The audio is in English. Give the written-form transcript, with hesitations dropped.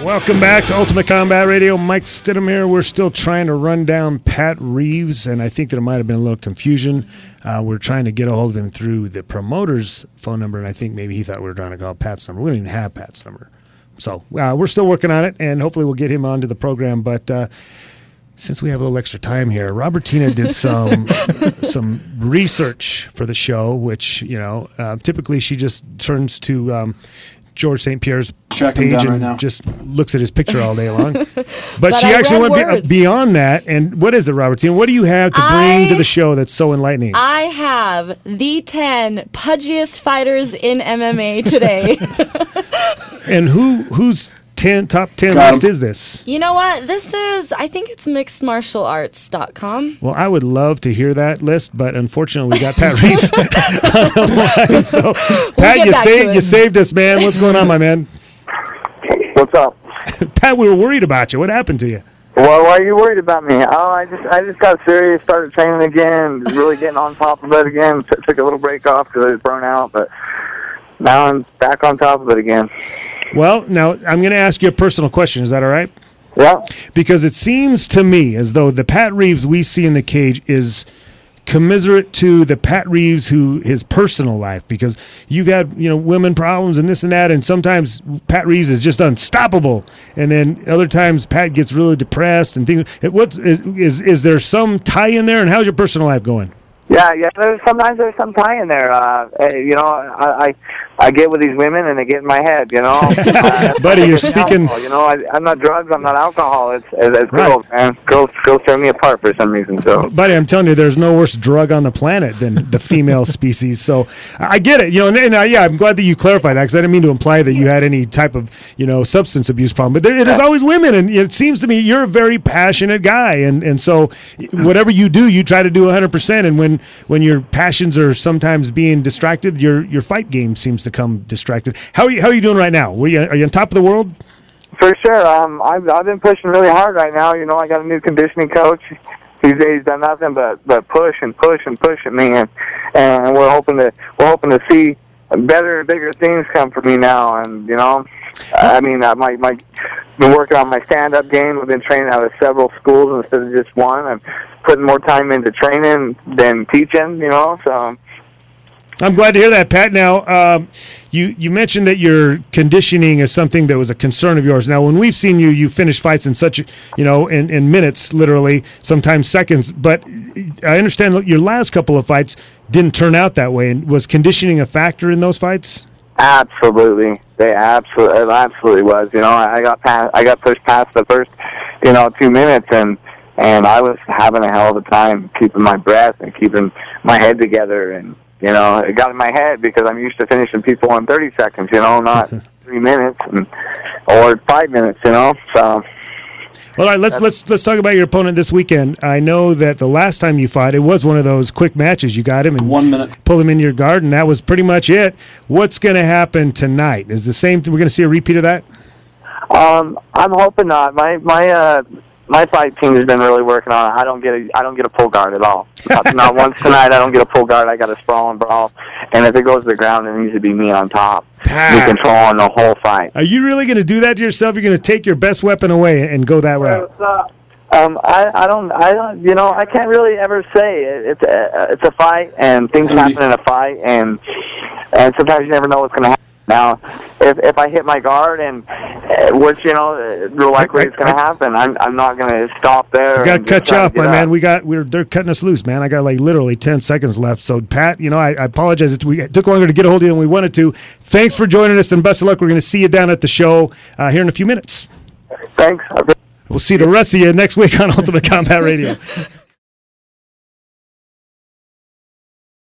Welcome back to Ultimate Combat Radio. Mike Stidham here. We're still trying to run down Pat Reeves, and I think there might have been a little confusion. We're trying to get a hold of him through the promoter's phone number, and I think maybe he thought we were trying to call Pat's number. We don't even have Pat's number. So we're still working on it, and hopefully we'll get him onto the program. But since we have a little extra time here, Robertina did some research for the show, which, typically she just turns to George St. Pierre's page and just looks at his picture all day long. But she actually went beyond that. And what is it, Robertine? What do you have to bring to the show that's so enlightening? I have the 10 pudgiest fighters in MMA today. And who's top 10 list is this? You know what? This is, I think it's mixedmartialarts.com. Well, I would love to hear that list, but unfortunately we got Pat Reeves on the line. So, Pat, you saved us, man. What's going on, my man? What's up? Pat, we were worried about you. What happened to you? Well, why are you worried about me? Oh, I just got serious, started training again, really getting on top of it again. Took a little break off because I was burnt out, but now I'm back on top of it again. Well, now I'm going to ask you a personal question. Is that all right? Yeah. Because it seems to me as though the Pat Reeves we see in the cage is commiserate to the Pat Reeves his personal life, because you've had women problems and this and that, and sometimes Pat Reeves is just unstoppable, and then other times Pat gets really depressed and things. Is there some tie in there, and how's your personal life going? Yeah. Sometimes there's some tie in there. I get with these women and they get in my head. Buddy, you're speaking. I'm not drugs. I'm not alcohol. It's right. Girls, man. Girls tear me apart for some reason. So, buddy, I'm telling you, there's no worse drug on the planet than the female species. So I get it. I'm glad that you clarified that, because I didn't mean to imply that you had any type of substance abuse problem. But it is always women, and it seems to me you're a very passionate guy, and so whatever you do, you try to do 100%. And when your passions are sometimes being distracted, your fight game seems to come distracted. How are you doing right now? Are you on top of the world? For sure. I've been pushing really hard right now. I got a new conditioning coach. He's done nothing but push and push and push at me, and we're hoping to see better, bigger things come for me now. And my been working on my stand-up game. I've been training out of several schools instead of just one. I'm putting more time into training than teaching. So. I'm glad to hear that, Pat. Now, you mentioned that your conditioning is something that was a concern of yours. Now, when we've seen you finish fights in such, in minutes, literally, sometimes seconds. But I understand that your last couple of fights didn't turn out that way. And was conditioning a factor in those fights? Absolutely, it absolutely was. I got pushed past the first, 2 minutes, and I was having a hell of a time keeping my breath and keeping my head together, and it got in my head because I'm used to finishing people in 30 seconds, not 3 minutes or 5 minutes, So. All right, let's talk about your opponent this weekend. I know that the last time you fought, it was one of those quick matches. You got him in 1 minute, pulled him into your guard, and that was pretty much it. What's going to happen tonight? Is the same? We're going to see a repeat of that? I'm hoping not. My fight team has been really working on it. I don't get a pull guard at all. Not once tonight. I don't get a pull guard. I got a sprawl and brawl, and if it goes to the ground, it needs to be me on top, me controlling the whole fight. Are you really going to do that to yourself? You're going to take your best weapon away and go that route? I don't. I can't really ever say it's a fight, and things happen in a fight, and sometimes you never know what's going to happen. Now, if I hit my guard, and which real likely it's going to happen, I'm not going to stop there. I got to cut you off, my man. They're cutting us loose, man. I got literally 10 seconds left. So, Pat, I apologize. It took longer to get a hold of you than we wanted to. Thanks for joining us, and best of luck. We're going to see you down at the show here in a few minutes. Thanks. We'll see the rest of you next week on Ultimate Combat Radio.